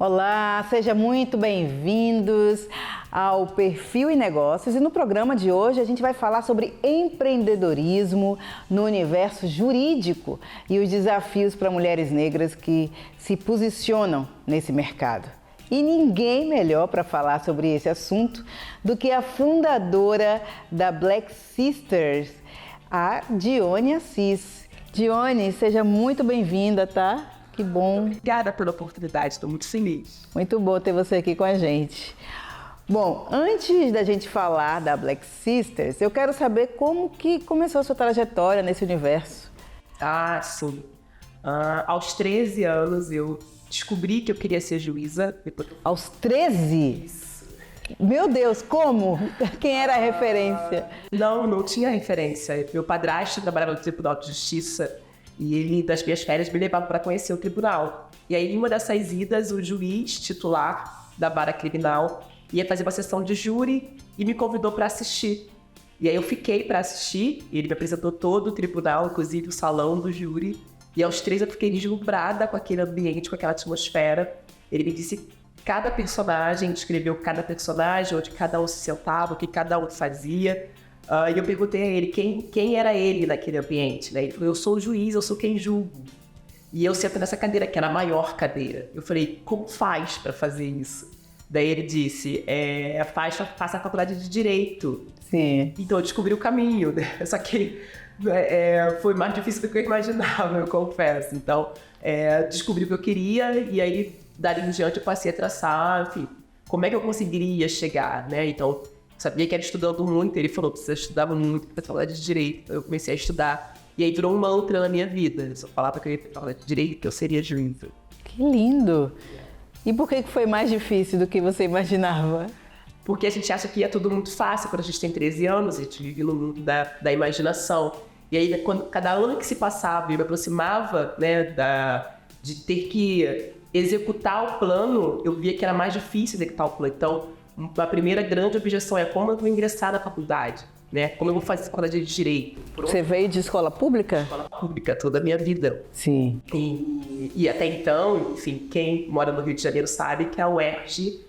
Olá, sejam muito bem-vindos ao Perfil e Negócios. E no programa de hoje a gente vai falar sobre empreendedorismo no universo jurídico e os desafios para mulheres negras que se posicionam nesse mercado. E ninguém melhor para falar sobre esse assunto do que a fundadora da Black Sisters, a Dione Assis. Dione, seja muito bem-vinda, tá? Que bom. Obrigada pela oportunidade, estou muito feliz. Muito bom ter você aqui com a gente. Bom, antes da gente falar da Black Sisters, eu quero saber como que começou a sua trajetória nesse universo. Sim. Aos 13 anos eu descobri que eu queria ser juíza. Aos 13? Isso. Meu Deus, como? Quem era a referência? Não tinha referência. Meu padrasto trabalhava no Tribunal de Justiça e ele, das minhas férias, me levava para conhecer o tribunal. E aí, em uma dessas idas, o juiz titular da vara criminal ia fazer uma sessão de júri e me convidou para assistir. E aí eu fiquei para assistir, e ele me apresentou todo o tribunal, inclusive o salão do júri. E aos 13 eu fiquei deslumbrada com aquele ambiente, com aquela atmosfera. Ele me disse cada personagem, descreveu cada personagem, onde cada um se sentava, o que cada um fazia. E eu perguntei a ele quem era ele naquele ambiente, né? Ele falou, eu sou o juiz, eu sou quem julgo. E eu sento nessa cadeira, que era a maior cadeira. Eu falei, como faz para fazer isso? Daí ele disse, faça a faculdade de Direito. Sim. Então eu descobri o caminho, né? Só que foi mais difícil do que eu imaginava, eu confesso. Então, descobri o que eu queria e aí, dali em diante, eu passei a traçar, enfim, como é que eu conseguiria chegar, né? Então, sabia que era estudando muito, ele falou, você estudava muito para a faculdade de Direito. Então, eu comecei a estudar e aí virou um mantra na minha vida. Eu só falava que eu ia para a faculdade de Direito, que eu seria juíza. Que lindo! E por que foi mais difícil do que você imaginava? Porque a gente acha que é tudo muito fácil quando a gente tem 13 anos, a gente vive no mundo da imaginação. E aí, quando cada ano que se passava e eu me aproximava, né, de ter que executar o plano, eu via que era mais difícil executar o plano. Então, a primeira grande objeção é como eu vou ingressar na faculdade, né? Como eu vou fazer faculdade de Direito. Você veio de escola pública? Escola pública, toda a minha vida. Sim. E até então, enfim, quem mora no Rio de Janeiro sabe que a UERJ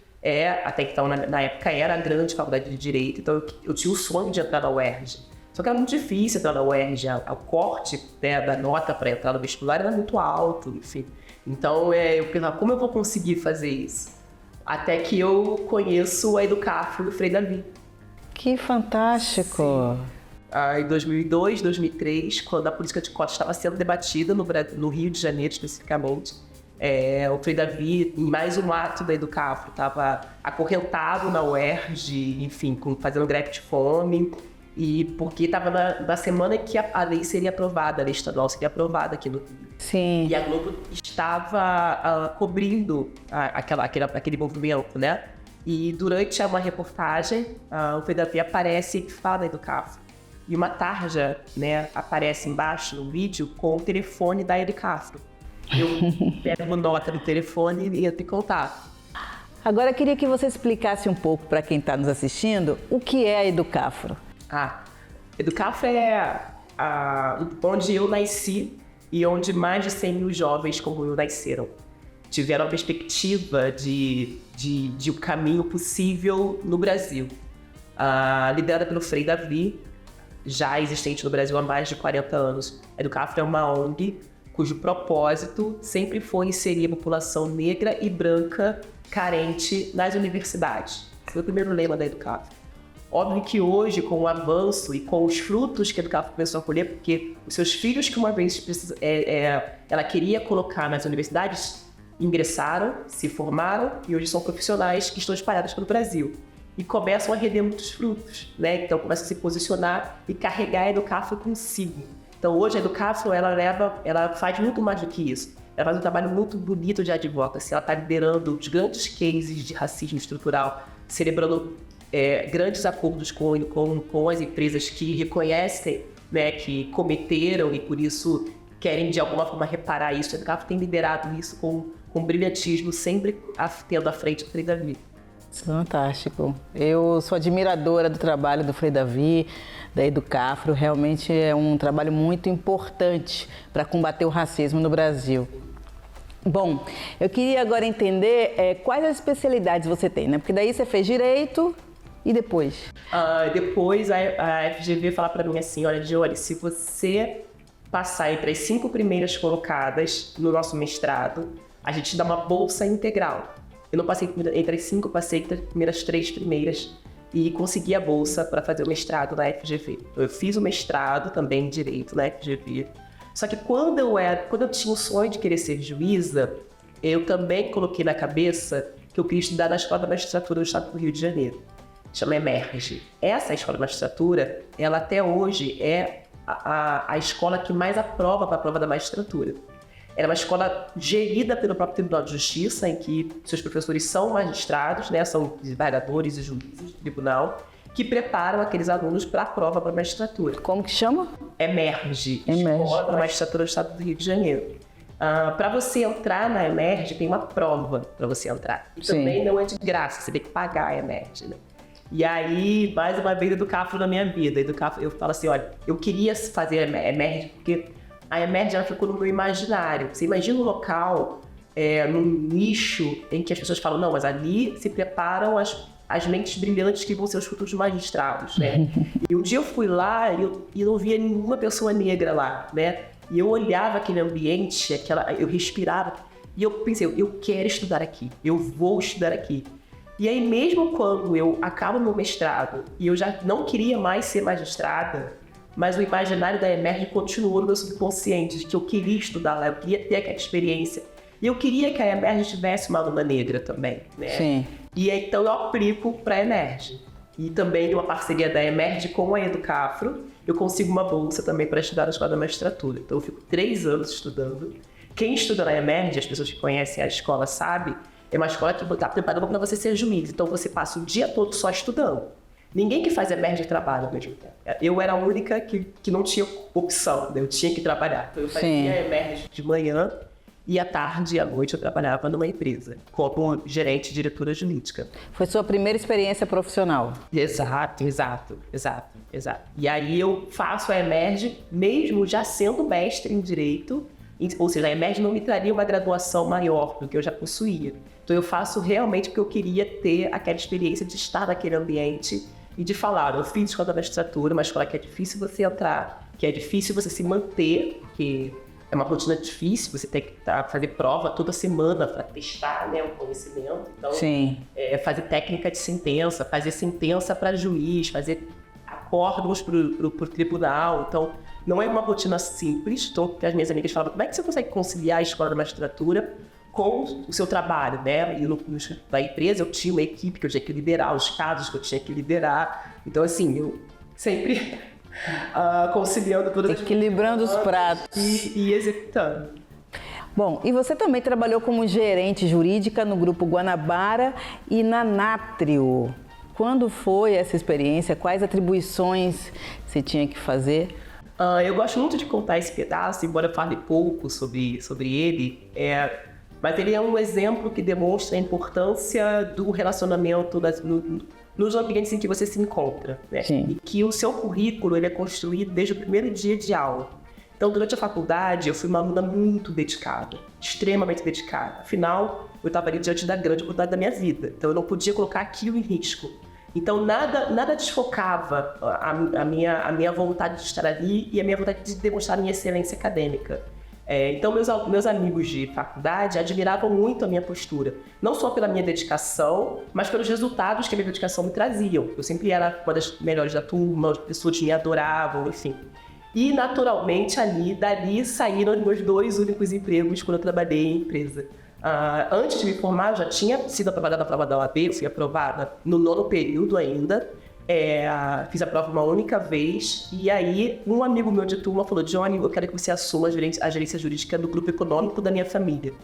até então, na época, era a grande faculdade de Direito, então eu tinha o sonho de entrar na UERJ. Só que era muito difícil entrar na UERJ, o corte, né, da nota para entrar no vestibular era muito alto, enfim. Então eu pensava, como eu vou conseguir fazer isso? Até que eu conheço a Educafro do Frei Davi. Que fantástico! Em 2002, 2003, quando a política de cotas estava sendo debatida no Rio de Janeiro, especificamente, o Frei Davi, em mais um ato da Educafro, estava acorrentado na UERJ, enfim, fazendo greve de fome, e porque estava na semana que a lei seria aprovada, a lei estadual seria aprovada aqui no Rio. Sim. E a Globo estava cobrindo aquele movimento, né? E durante uma reportagem, o Frei Davi aparece e fala da Educafro. E uma tarja, né, aparece embaixo no vídeo com o telefone da Educafro. Eu pego nota no telefone e entro em contato. Agora eu queria que você explicasse um pouco para quem está nos assistindo o que é a Educafro. Educafro é onde eu nasci e onde mais de 100 mil jovens como eu nasceram. Tiveram a perspectiva de um caminho possível no Brasil. Liderada pelo Frei Davi, já existente no Brasil há mais de 40 anos. A Educafro é uma ONG cujo propósito sempre foi inserir a população negra e branca carente nas universidades. Foi o primeiro lema da Educafro. Óbvio que hoje, com o avanço e com os frutos que a Educafro começou a colher, porque os seus filhos que uma vez ela queria colocar nas universidades, ingressaram, se formaram e hoje são profissionais que estão espalhados pelo Brasil. E começam a render muitos frutos, né? Então começam a se posicionar e carregar a Educafro consigo. Então hoje a Educafro, ela faz muito mais do que isso. Ela faz um trabalho muito bonito de advocacy. Ela está liderando os grandes cases de racismo estrutural, celebrando grandes acordos com as empresas que reconhecem, né, que cometeram e por isso querem de alguma forma reparar isso. A Educafro tem liderado isso com brilhantismo, sempre tendo à frente o Frei Davi. Fantástico. Eu sou admiradora do trabalho do Frei Davi, da Educafro. Realmente é um trabalho muito importante para combater o racismo no Brasil. Bom, eu queria agora entender quais as especialidades você tem, né? Porque daí você fez Direito e depois? Depois a FGV fala para mim assim, olha, Dione, se você passar entre as 5 primeiras colocadas no nosso mestrado, a gente dá uma bolsa integral. Eu não passei entre as 5, passei entre as primeiras 3 primeiras e consegui a bolsa para fazer o mestrado na FGV. Eu fiz o mestrado também em Direito na FGV. Só que quando eu tinha o sonho de querer ser juíza, eu também coloquei na cabeça que eu queria estudar na Escola da Magistratura do Estado do Rio de Janeiro. Chama EMERGE. Essa Escola de Magistratura, ela até hoje é a escola que mais aprova para a prova da magistratura. Ela é uma escola gerida pelo próprio Tribunal de Justiça, em que seus professores são magistrados, né, são desembargadores e juízes do tribunal, que preparam aqueles alunos para a prova para a magistratura. Como que chama? EMERGE, Escola da Magistratura do Estado do Rio de Janeiro. Para você entrar na EMERGE, tem uma prova para você entrar. E também não é de graça, você tem que pagar a EMERGE, né? E aí, mais uma vez, EduCafro na minha vida. EduCafro, eu falo assim, olha, eu queria fazer a EMERGE porque a EMERGE ela ficou no meu imaginário. Você imagina um local, num nicho em que as pessoas falam, não, mas ali se preparam as mentes brilhantes que vão ser os futuros magistrados, né? E um dia eu fui lá e não via nenhuma pessoa negra lá, né? E eu olhava aquele ambiente, eu respirava, e eu pensei, eu quero estudar aqui, eu vou estudar aqui. E aí mesmo quando eu acabo meu mestrado e eu já não queria mais ser magistrada, mas o imaginário da EMERGE continuou no meu subconsciente, de que eu queria estudar lá, eu queria ter aquela experiência. E eu queria que a EMERGE tivesse uma aluna negra também, né? Sim. E então eu aplico para a EMERGE. E também uma parceria da EMERGE com a EduCafro, eu consigo uma bolsa também para estudar na Escola da Magistratura. Então eu fico 3 anos estudando. Quem estuda na EMERGE, as pessoas que conhecem a escola sabem, é uma escola que está preparada para você ser juiz. Então você passa o dia todo só estudando. Ninguém que faz EMERGE trabalha ao mesmo tempo. Eu era a única que não tinha opção, né? Eu tinha que trabalhar. Então eu fazia EMERGE de manhã e à tarde e à noite eu trabalhava numa empresa como gerente e diretora jurídica. Foi sua primeira experiência profissional? Exato. E aí eu faço a EMERGE mesmo já sendo mestre em Direito, ou seja, a EMERGE não me traria uma graduação maior do que eu já possuía. Então eu faço realmente porque eu queria ter aquela experiência de estar naquele ambiente e de falar, eu fiz escola da magistratura, uma escola que é difícil você entrar, que é difícil você se manter, que é uma rotina difícil, você tem que fazer prova toda semana para testar, né, o conhecimento. Então, fazer técnica de sentença, fazer sentença para juiz, fazer acórdãos para o tribunal. Então, não é uma rotina simples. Então, as minhas amigas falavam, como é que você consegue conciliar a escola da magistratura com o seu trabalho, né? E na empresa eu tinha uma equipe que eu tinha que liderar, os casos que eu tinha que liderar. Então, assim, eu sempre conciliando todas as equilibrando os pratos e executando. Bom, e você também trabalhou como gerente jurídica no Grupo Guanabara e na Nátrio. Quando foi essa experiência? Quais atribuições você tinha que fazer? Eu gosto muito de contar esse pedaço, embora eu fale pouco sobre ele. Mas ele é um exemplo que demonstra a importância do relacionamento nos ambientes em que você se encontra, né? E que o seu currículo ele é construído desde o primeiro dia de aula. Então, durante a faculdade, eu fui uma aluna muito dedicada, extremamente dedicada. Afinal, eu estava ali diante da grande oportunidade da minha vida, então eu não podia colocar aquilo em risco. Então, nada desfocava a minha vontade de estar ali e a minha vontade de demonstrar a minha excelência acadêmica. Então, meus amigos de faculdade admiravam muito a minha postura. Não só pela minha dedicação, mas pelos resultados que a minha dedicação me traziam. Eu sempre era uma das melhores da turma, as pessoas me adoravam, enfim. E, naturalmente, dali saíram os meus 2 únicos empregos quando eu trabalhei em empresa. Antes de me formar, eu já tinha sido aprovada na prova da OAB, eu fui aprovada no 9º período ainda. Fiz a prova uma única vez e aí um amigo meu de turma falou, Johnny, eu quero que você assuma a gerência jurídica do grupo econômico da minha família.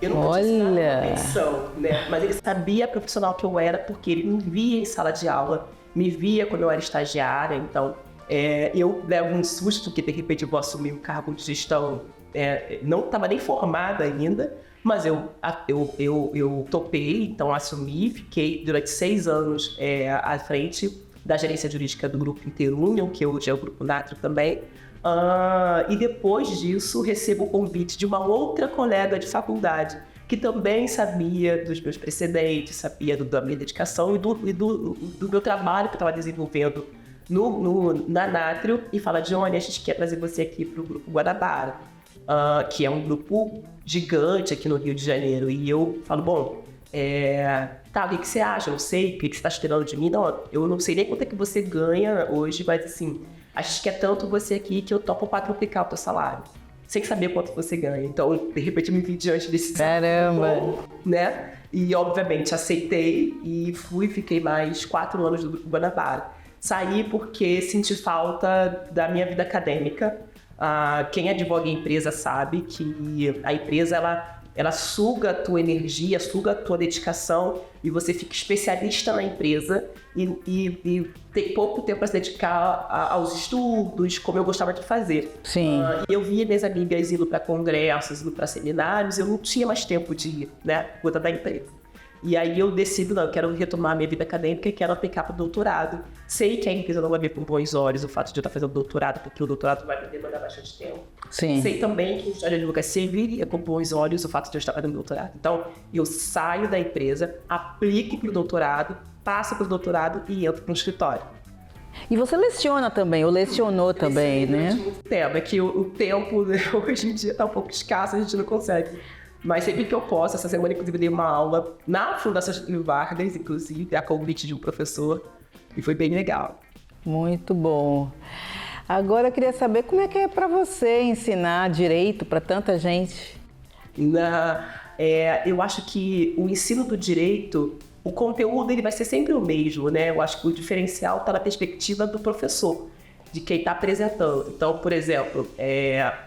Eu não tinha pensão, né? Mas ele sabia a profissional que eu era porque ele me via em sala de aula, me via quando eu era estagiária, então eu levo um susto que de repente eu vou assumir um cargo de gestão, não estava nem formada ainda, mas eu topei, então assumi, fiquei durante 6 anos à frente da gerência jurídica do Grupo Interunion, que hoje é o Grupo Natrio também. E depois disso, recebo o convite de uma outra colega de faculdade, que também sabia dos meus precedentes, sabia da minha dedicação e do meu trabalho que eu estava desenvolvendo na Natrio, e fala: Johnny, a gente quer trazer você aqui para o Grupo Guanabara, que é um grupo gigante aqui no Rio de Janeiro. E eu falo: bom, tá, o que você acha? Eu não sei, o que você está esperando de mim? Não, eu não sei nem quanto é que você ganha hoje, mas assim, a gente quer tanto você aqui que eu topo quadruplicar o teu salário, sem saber quanto você ganha. Então, de repente, eu me vi diante desse Caramba! Né? E, obviamente, aceitei e fiquei mais 4 anos no Grupo Guanabara. Saí porque senti falta da minha vida acadêmica. Quem advoga em empresa sabe que a empresa, ela suga a tua energia, suga a tua dedicação, e você fica especialista na empresa e tem pouco tempo para se dedicar aos estudos, como eu gostava de fazer. Sim. Eu via minhas amigas indo para congressos, indo para seminários, eu não tinha mais tempo de ir, né, por conta da empresa. E aí eu decido: não, eu quero retomar a minha vida acadêmica e quero aplicar para o doutorado. Sei que a empresa não vai ver com bons olhos o fato de eu estar fazendo doutorado, porque o doutorado vai me demandar bastante tempo. Sim. Sei também que o Ministério da Advocacia viria com bons olhos o fato de eu estar fazendo doutorado. Então, eu saio da empresa, aplico para o doutorado, passo para o doutorado e entro para o escritório. E você leciona também, ou lecionou também, né? Muito tempo. É que o tempo hoje em dia está um pouco escasso, a gente não consegue. Mas sempre que eu posso, essa semana, inclusive, dei uma aula na Fundação Getúlio Vargas, inclusive, a convite de um professor, e foi bem legal. Muito bom. Agora eu queria saber como é que é para você ensinar direito para tanta gente. Eu acho que o ensino do direito, o conteúdo ele vai ser sempre o mesmo, né? Eu acho que o diferencial está na perspectiva do professor, de quem está apresentando. Então, por exemplo,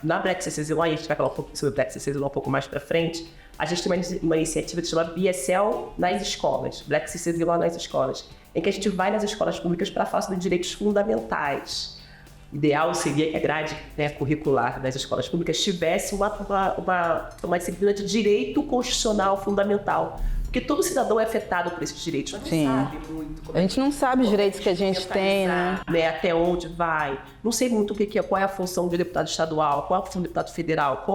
na Black CCZ Law, a gente vai falar um pouco sobre Black CCZ Law um pouco mais para frente, a gente tem uma iniciativa que se chama BSL nas escolas, Black CCZ Law nas escolas, em que a gente vai nas escolas públicas para falar sobre direitos fundamentais. O ideal seria que a grade, né, curricular das escolas públicas tivesse uma disciplina de direito constitucional fundamental. Porque todo cidadão é afetado por esses direitos, mas Sim. não sabe muito. A gente não sabe os direitos que a gente tem, né? Até onde vai. Não sei muito o que é, qual é a função de deputado estadual, qual é a função de deputado federal,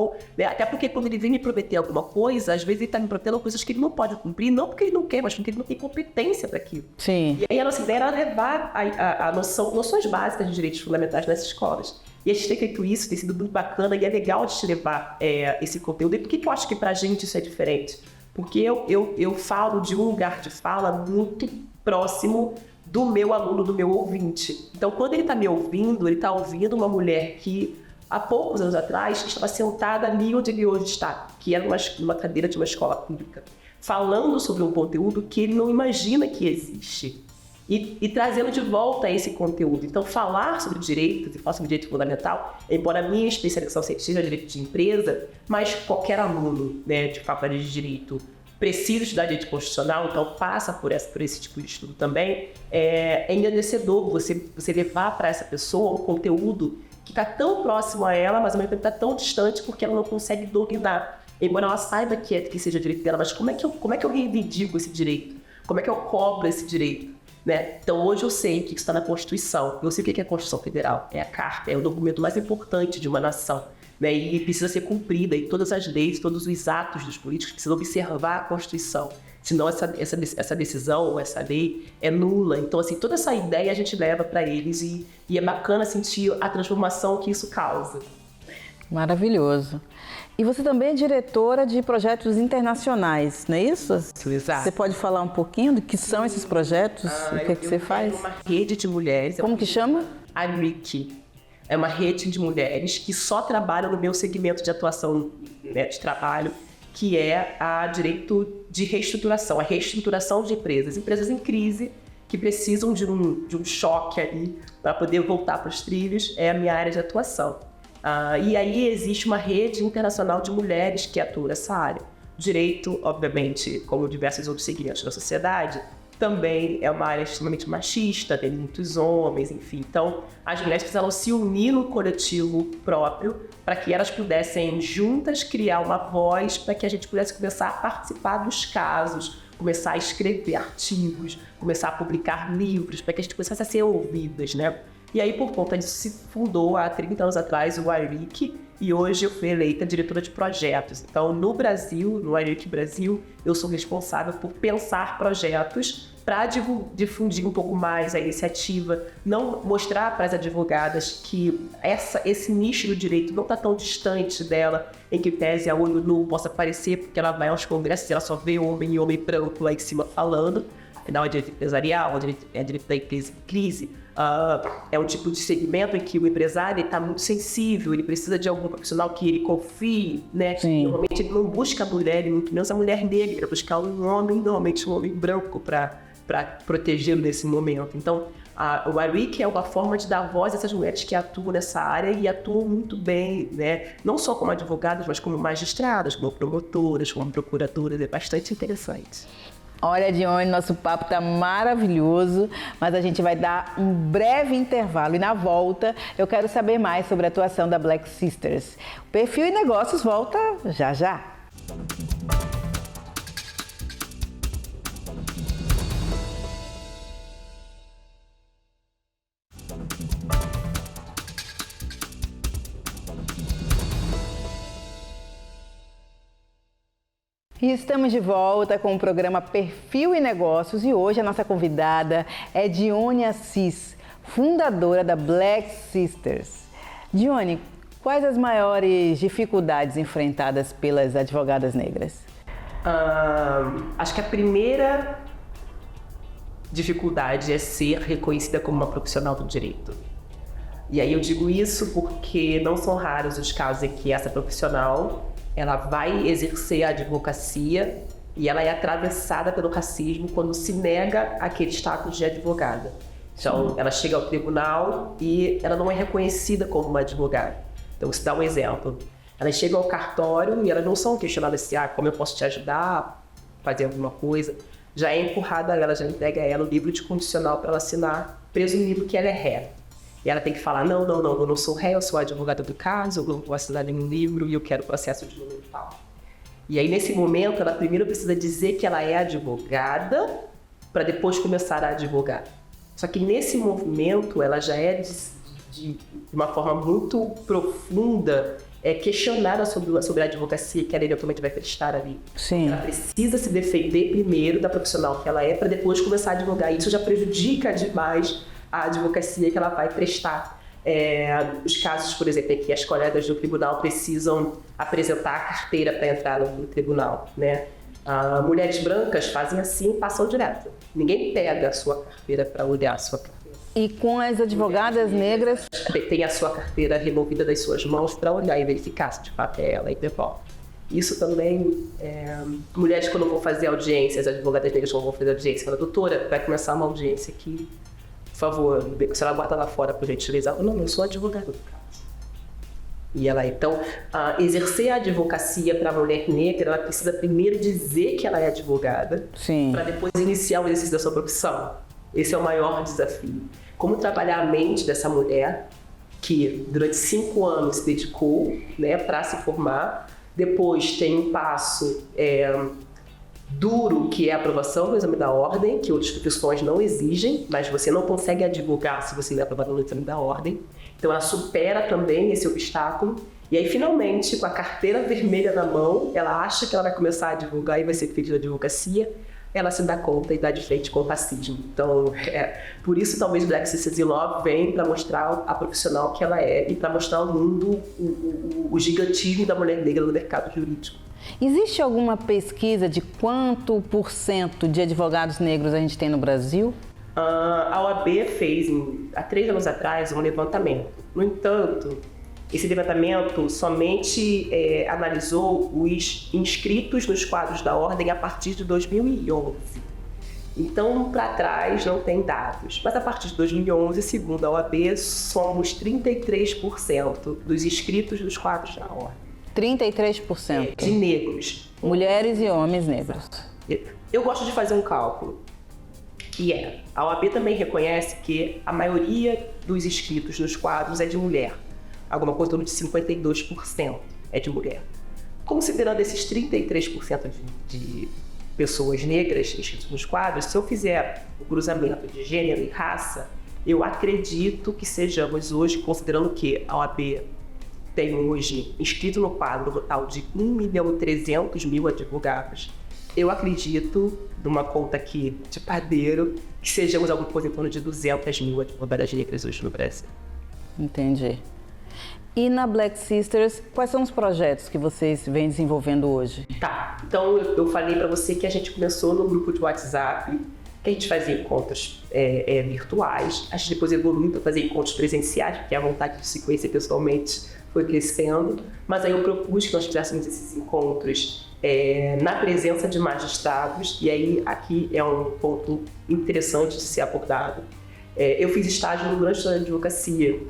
até porque quando ele vem me prometer alguma coisa, às vezes ele está me prometendo coisas que ele não pode cumprir, não porque ele não quer, mas porque ele não tem competência para aquilo. Sim. E aí a nossa ideia era levar a noções básicas de direitos fundamentais nas escolas. E a gente tem feito isso, tem sido muito bacana, e é legal de te levar esse conteúdo. E por que eu acho que pra gente isso é diferente? Porque eu falo de um lugar de fala muito próximo do meu aluno, do meu ouvinte. Então, quando ele está me ouvindo, ele está ouvindo uma mulher que, há poucos anos atrás, estava sentada ali onde ele hoje está, que era numa cadeira de uma escola pública, falando sobre um conteúdo que ele não imagina que existe. E trazendo de volta esse conteúdo. Então, falar sobre direitos e falar sobre direito fundamental, embora a minha especialização seja direito de empresa, mas qualquer aluno, né, de faculdade de direito precisa estudar direito constitucional, então passa por esse tipo de estudo também. É engrandecedor você levar para essa pessoa um conteúdo que está tão próximo a ela, mas ao mesmo tempo está tão distante porque ela não consegue dominar. Embora ela saiba que seja direito dela, mas como é que eu reivindico esse direito? Como é que eu cobro esse direito? Né? Então hoje eu sei o que está na Constituição. Eu sei o que é a Constituição Federal. É a Carta, é o documento mais importante de uma nação, né? E precisa ser cumprida. E todas as leis, todos os atos dos políticos precisam observar a Constituição. Senão essa decisão ou essa lei é nula. Então, assim, toda essa ideia a gente leva para eles e é bacana sentir a transformação que isso causa. Maravilhoso. E você também é diretora de projetos internacionais, não é isso? Exato. Você pode falar um pouquinho do que são esses projetos? O que é que você faz? É uma rede de mulheres. Como que chama? A RIC. É uma rede de mulheres que só trabalham no meu segmento de atuação, né, de trabalho, que é a direito de reestruturação, a reestruturação de empresas em crise, que precisam de um choque ali para poder voltar para os trilhos, é a minha área de atuação. E aí existe uma rede internacional de mulheres que atua nessa área. Direito, obviamente, como diversos outros segmentos da sociedade, também é uma área extremamente machista, tem muitos homens, enfim. Então, as mulheres precisavam se unir no coletivo próprio para que elas pudessem juntas criar uma voz para que a gente pudesse começar a participar dos casos, começar a escrever artigos, começar a publicar livros, para que a gente começasse a ser ouvidas, né? E aí, por conta disso, se fundou há 30 anos atrás o IRIC, e hoje eu fui eleita diretora de projetos. Então, no Brasil, no IRIC Brasil, eu sou responsável por pensar projetos para difundir um pouco mais a iniciativa, não mostrar para as advogadas que esse nicho do direito não está tão distante dela, em que pese a olho nu possa parecer, porque ela vai aos congressos e ela só vê homem e homem branco lá em cima falando. Afinal, é direito empresarial, é direito da crise. É um tipo de segmento em que o empresário está muito sensível, ele precisa de algum profissional que ele confie, né? Sim. Normalmente ele não busca a mulher, ele não usa a mulher negra, buscar um homem, normalmente um homem branco para protegê-lo nesse momento. Então, o IRIC é uma forma de dar voz a essas mulheres que atuam nessa área e atuam muito bem, né? Não só como advogadas, mas como magistradas, como promotoras, como procuradoras. É bastante interessante. Olha, Dione, nosso papo tá maravilhoso, mas a gente vai dar um breve intervalo e na volta eu quero saber mais sobre a atuação da Black Sisters. O Perfil e Negócios volta já já. E estamos de volta com o programa Perfil e Negócios e hoje a nossa convidada é Dione Assis, fundadora da Black Sisters. Dione, quais as maiores dificuldades enfrentadas pelas advogadas negras? Acho que a primeira dificuldade é ser reconhecida como uma profissional do direito. E aí eu digo isso porque não são raros os casos em que essa profissional ela vai exercer a advocacia e ela é atravessada pelo racismo quando se nega aquele status de advogada. Então, ela chega ao tribunal e ela não é reconhecida como uma advogada. Então, vou dar um exemplo. Elas chegam ao cartório e elas não são questionadas assim, como eu posso te ajudar a fazer alguma coisa. Já é empurrada ela, já entrega a ela o livro de condicional para ela assinar, presumindo que ela é ré. E ela tem que falar, não, eu não sou ré, eu sou advogada do caso, eu não vou assinar nenhum livro e eu quero processo de número tal. E aí, nesse momento, ela primeiro precisa dizer que ela é advogada para depois começar a advogar. Só que nesse movimento, ela já é de uma forma muito profunda questionada sobre a advocacia que ela eventualmente vai prestar ali. Sim. Ela precisa se defender primeiro da profissional que ela é para depois começar a advogar. Isso já prejudica demais a advocacia que ela vai prestar. Os casos, por exemplo, em que as colegas do tribunal precisam apresentar a carteira para entrar no tribunal, né? Mulheres brancas fazem assim e passam direto. Ninguém pega a sua carteira para olhar a sua carteira. E com as advogadas negras... Tem a sua carteira removida das suas mãos para olhar e verificar se de fato é ela e devolve. Isso também, mulheres quando vão fazer audiências, advogadas negras quando vão fazer audiência, fala, doutora, vai começar uma audiência aqui. Por favor, se ela bota lá fora por gentileza, não, eu sou advogada do caso. E ela, então, exercer a advocacia para a mulher negra, ela precisa primeiro dizer que ela é advogada, para depois iniciar o exercício da sua profissão. Esse é o maior desafio. Como trabalhar a mente dessa mulher que durante 5 anos se dedicou, né, para se formar, depois tem um passo duro, que é a aprovação do exame da ordem, que outras profissões não exigem, mas você não consegue advogar se você não é aprovado no exame da ordem. Então ela supera também esse obstáculo. E aí, finalmente, com a carteira vermelha na mão, ela acha que ela vai começar a advogar e vai ser feita de advocacia, ela se dá conta e dá de frente com o racismo. Então, por isso talvez Black Sisters in Love vem para mostrar a profissional que ela é e para mostrar ao mundo o gigantismo da mulher negra no mercado jurídico. Existe alguma pesquisa de quanto % de advogados negros a gente tem no Brasil? A OAB fez, há 3 anos atrás, um levantamento. No entanto, esse levantamento somente analisou os inscritos nos quadros da ordem a partir de 2011. Então, para trás, não tem dados. Mas a partir de 2011, segundo a OAB, somos 33% dos inscritos nos quadros da ordem. 33%? De negros. Mulheres e homens negros. Eu gosto de fazer um cálculo. E a OAB também reconhece que a maioria dos inscritos nos quadros é de mulher. Alguma coisa em torno de 52% é de mulher. Considerando esses 33% pessoas negras inscritas nos quadros, se eu fizer o cruzamento de gênero e raça, eu acredito que sejamos hoje, considerando que a OAB tem hoje inscrito no quadro um total de 1.300.000 advogados, eu acredito, numa conta aqui de padeiro, que sejamos alguma coisa em torno de 200.000 advogadas negras hoje no Brasil. Entendi. E na Black Sisters, quais são os projetos que vocês vêm desenvolvendo hoje? Tá, então eu falei para você que a gente começou no grupo de WhatsApp, que a gente fazia encontros virtuais, a gente depois evoluiu para fazer encontros presenciais, porque a vontade de se conhecer pessoalmente foi crescendo, mas aí eu propus que nós fizéssemos esses encontros na presença de magistrados, e aí aqui é um ponto interessante de ser abordado. Eu fiz estágio no grande escritório de advocacia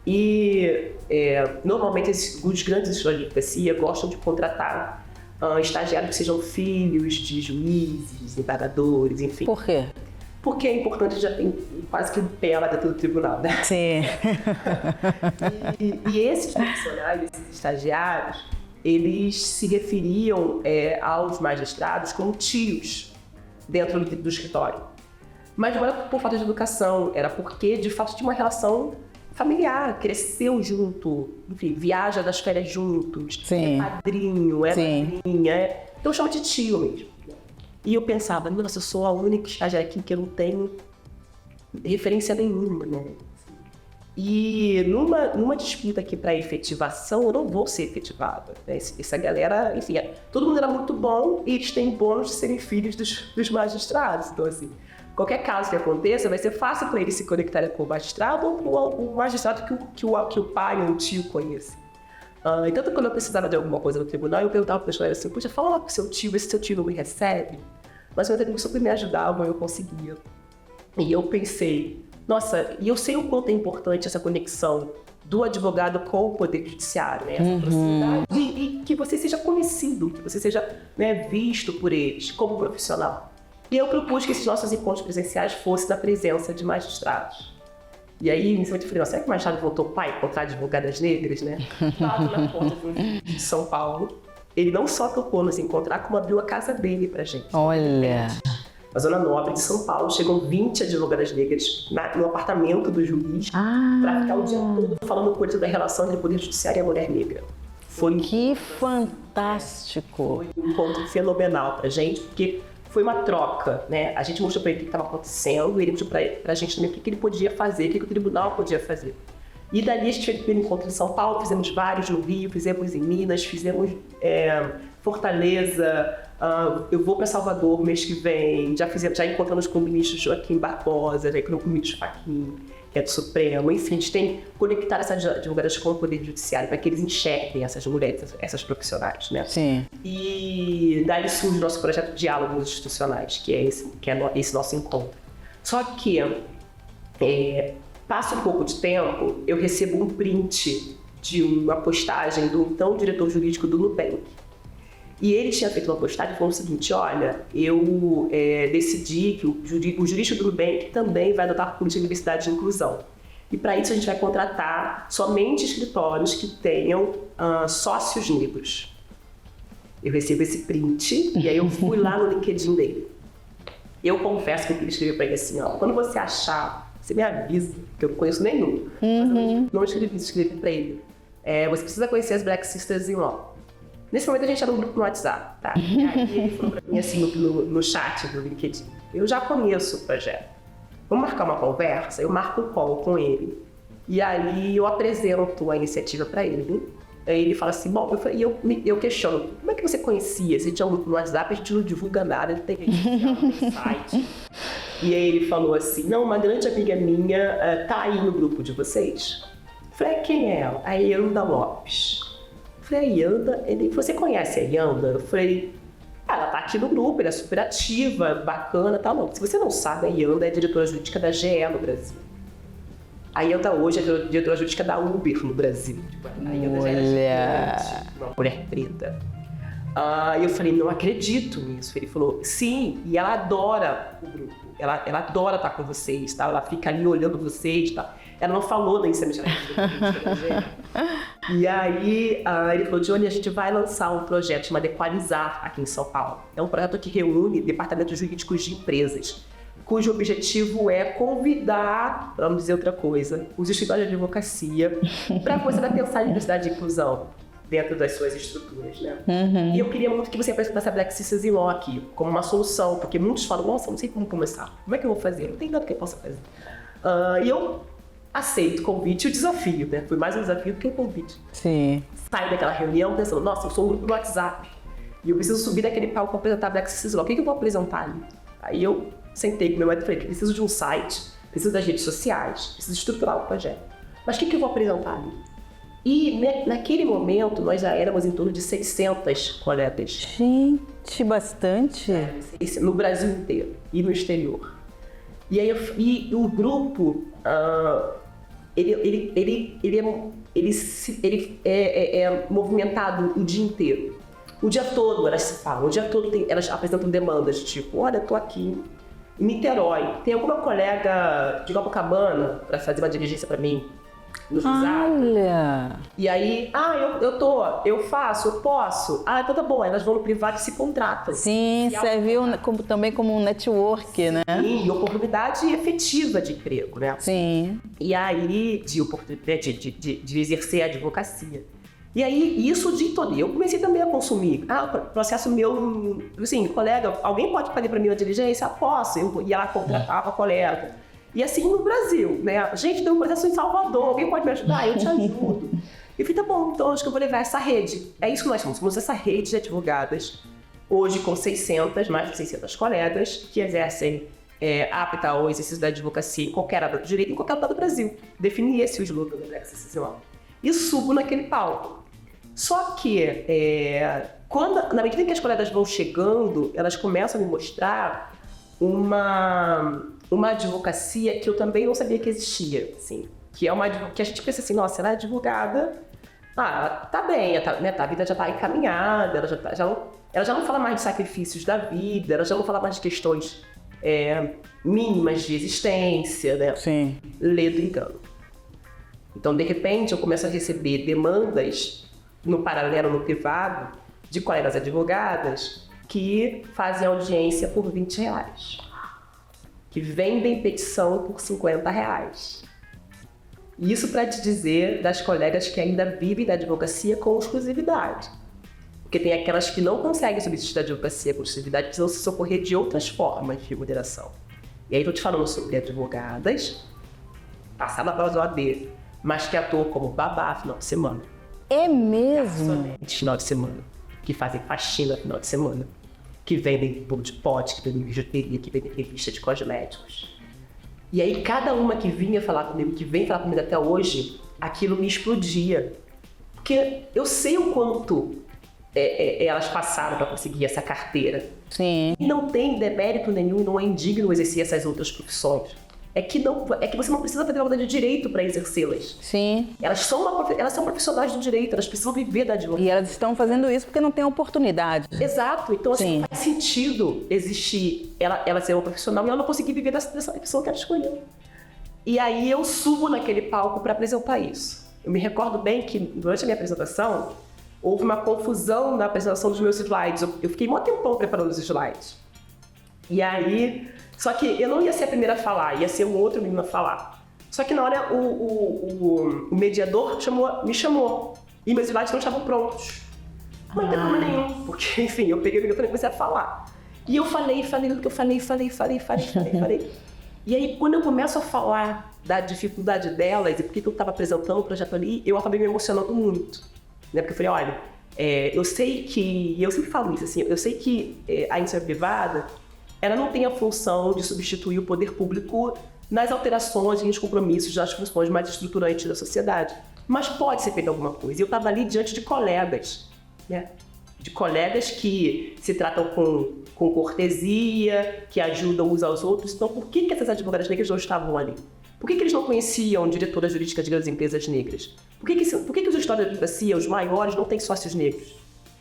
e normalmente os grandes escritórios de advocacia gostam de contratar estagiários que sejam filhos de juízes, desembargadores, enfim. Por quê? Porque é importante, já tem quase que um pé lá dentro do tribunal, né? Sim. E esses profissionais, esses estagiários, eles se referiam aos magistrados como tios dentro do escritório. Mas não era por falta de educação, era porque, de fato, tinha uma relação familiar, cresceu junto, enfim, viaja das férias juntos, Sim. é padrinho, é Sim. madrinha, então chama de tio mesmo. E eu pensava, nossa, eu sou a única estagiária aqui que eu não tenho referência nenhuma, né? E numa disputa aqui para efetivação, eu não vou ser efetivada, né? Essa galera, enfim, todo mundo era muito bom e eles têm bônus de serem filhos dos magistrados. Então, assim, qualquer caso que aconteça, vai ser fácil para eles se conectarem com o magistrado ou com o magistrado que o pai ou o tio conhece. Então, quando eu precisava de alguma coisa no tribunal, eu perguntava para o pessoal assim, poxa, fala lá com o seu tio, vê se seu tio não me recebe. Mas eu tenho super me ajudavam, eu conseguia. E eu pensei, nossa, e eu sei o quanto é importante essa conexão do advogado com o poder judiciário, né? Essa proximidade, e que você seja conhecido, que você seja, né, visto por eles como profissional. E eu propus que esses nossos encontros presenciais fossem na presença de magistrados. E aí, inicialmente, eu falei, será que o magistrado voltou para encontrar advogadas negras, né? Estava na porta de São Paulo. Ele não só topou nos encontrar, como abriu a casa dele pra gente. Olha! Na Zona Nobre de São Paulo, chegam 20 advogadas negras no apartamento do juiz para ficar o dia todo falando coisa da relação entre o poder judiciário e a mulher negra. Que fantástico! Foi um ponto fenomenal pra gente, porque foi uma troca, né? A gente mostrou para ele o que estava acontecendo, e ele mostrou pra gente também o que ele podia fazer, o que o tribunal podia fazer. E dali a gente fez o primeiro encontro em São Paulo, fizemos vários no Rio, fizemos em Minas, fizemos Fortaleza, eu vou para Salvador mês que vem, já encontramos com o ministro Joaquim Barbosa, já encontramos com o ministro Fachin, que é do Supremo, enfim, a gente tem que conectar essas advogadas com o poder judiciário para que eles enxerguem essas mulheres, essas profissionais, né? Sim. E daí surge o nosso projeto de Diálogos Institucionais, que é esse nosso encontro. Só que passa um pouco de tempo, eu recebo um print de uma postagem do então diretor jurídico do Nubank. E ele tinha feito uma postagem falando o seguinte, olha, eu decidi que o jurista do Nubank também vai adotar a política de diversidade de inclusão. E para isso a gente vai contratar somente escritórios que tenham sócios negros. Eu recebo esse print e aí eu fui lá no LinkedIn dele. Eu confesso que eu queria escrever para ele assim, ó, quando você achar, você me avisa, que eu não conheço nenhum. Mas eu não escrevi para ele. Você precisa conhecer as Black Sisters in Law. Nesse momento a gente era um grupo no WhatsApp, tá? E aí ele falou pra mim assim no chat do LinkedIn, eu já conheço o projeto. Vamos marcar uma conversa? Eu marco um call com ele. E aí eu apresento a iniciativa para ele. Aí ele fala assim, bom, eu questiono, como é que você conhecia? Se a gente é um grupo no WhatsApp, a gente não divulga nada, não tem site. E aí ele falou assim, não, uma grande amiga minha tá aí no grupo de vocês. Eu falei, quem é ela? A Yanda Lopes. Eu falei, a Yanda? Ele, você conhece a Yanda? Eu falei, ela tá aqui no grupo, ela é super ativa, bacana, tal. Não, se você não sabe, a Yanda é diretora jurídica da GE no Brasil. A Yanda hoje é diretora jurídica da Uber no Brasil. A Yanda já era gigante, uma mulher preta. E eu falei, não acredito nisso. Ele falou, sim, e ela adora o grupo. Ela adora estar com vocês, tá? Ela fica ali olhando vocês, tá? Ela não falou nem se E aí ele falou, Johnny, a gente vai lançar um projeto chamado Equalizar aqui em São Paulo. É um projeto que reúne departamentos jurídicos de empresas, cujo objetivo é convidar, vamos dizer outra coisa, os escritórios de advocacia para começar a pensar em diversidade e inclusão dentro das suas estruturas, né? E eu queria muito que você apresentasse a Black Sisters in Law aqui como uma solução, porque muitos falam, nossa, não sei como começar, como é que eu vou fazer? Não tem nada que eu possa fazer. E eu aceito o convite e o desafio, né? Foi mais um desafio do que um convite. Sim. Saio daquela reunião pensando, nossa, eu sou um grupo do WhatsApp e eu preciso subir daquele palco para apresentar a Black Sisters in Law. O que eu vou apresentar ali? Aí eu sentei com meu marido e falei, preciso de um site, preciso das redes sociais, preciso estruturar o projeto. Mas o que eu vou apresentar ali? E naquele momento nós já éramos em torno de 600 colegas. Gente, bastante. No Brasil inteiro e no exterior. E aí o grupo, ele é movimentado o dia inteiro. O dia todo elas se falam, o dia todo elas apresentam demandas, tipo, olha, eu tô aqui em Niterói, tem alguma colega de Copacabana para fazer uma diligência para mim no WhatsApp? Olha! E aí, eu faço, eu posso. Então tá bom, elas vão no privado e se contratam. Sim, serviu também como um network, né? Sim, oportunidade efetiva de emprego, né? Sim. E aí, de exercer a advocacia. E aí, isso o dia todo. Eu comecei também a consumir. Processo meu, assim, colega, alguém pode fazer para mim uma diligência? Posso. Eu ia lá, contratava a colega. E assim no Brasil, né? Gente, tem um processo em Salvador, alguém pode me ajudar? Eu te ajudo. Eu falei, tá bom, então acho que eu vou levar essa rede. É isso que nós somos essa rede de advogadas, hoje com mais de 600 colegas, que exercem apta ao exercício da advocacia em qualquer área do direito, em qualquer lugar do Brasil. Defini esse o slogan da Black Sisters in Law. E subo naquele palco. Só que, na medida em que as colegas vão chegando, elas começam a me mostrar uma advocacia que eu também não sabia que existia, assim, que a gente pensa assim, nossa, ela é advogada, tá bem, a vida já está encaminhada, ela já não fala mais de sacrifícios da vida, ela já não fala mais de questões mínimas de existência, né? Sim. Lê do engano. Então, de repente, eu começo a receber demandas no paralelo, no privado, de colegas advogadas que fazem audiência por R$20, que vendem petição por R$50. Isso para te dizer das colegas que ainda vivem da advocacia com exclusividade. Porque tem aquelas que não conseguem subsistir da advocacia com exclusividade, precisam se socorrer de outras formas de remuneração. E aí estou te falando sobre advogadas, passaram na prova do OAB, mas que atuam como babá final de semana. É mesmo? Garçonete final de semana, que fazem faxina final de semana, que vendem bolo de pote, que vendem bijuteria, que vendem revista de cosméticos. E aí cada uma que vinha falar comigo, que vem falar comigo até hoje, aquilo me explodia. Porque eu sei o quanto elas passaram para conseguir essa carteira. Sim. E não tem demérito nenhum, não é indigno exercer essas outras profissões. É que você não precisa fazer faculdade de direito para exercê-las. Sim. Elas são profissionais do direito, elas precisam viver da advocacia. E elas estão fazendo isso porque não tem oportunidade. Exato. Então, assim, não faz sentido existir ela ser uma profissional e ela não conseguir viver dessa profissão que ela escolheu. E aí eu subo naquele palco para apresentar isso. Eu me recordo bem que, durante a minha apresentação, houve uma confusão na apresentação dos meus slides. Eu fiquei um tempão preparando os slides. E aí... Só que eu não ia ser a primeira a falar, ia ser um outro menino a falar. Só que na hora o mediador me chamou e meus slides não estavam prontos. Não tem problema nenhum, porque, enfim, eu peguei o microfone e comecei a falar. E eu falei o que eu falei. E aí, quando eu começo a falar da dificuldade delas e por que eu estava apresentando o projeto ali, eu acabei me emocionando muito. Né? Porque eu falei, olha, eu sei que, e eu sempre falo isso, assim, eu sei que a iniciativa privada, ela não tem a função de substituir o poder público nas alterações e nos compromissos das funções mais estruturantes da sociedade. Mas pode ser feita alguma coisa. E eu estava ali diante de colegas, né? De colegas que se tratam com cortesia, que ajudam uns aos outros. Então, por que essas advogadas negras não estavam ali? Por que eles não conheciam diretoras jurídicas de grandes empresas negras? Por que os escritórios de advocacia, os maiores, não têm sócios negros?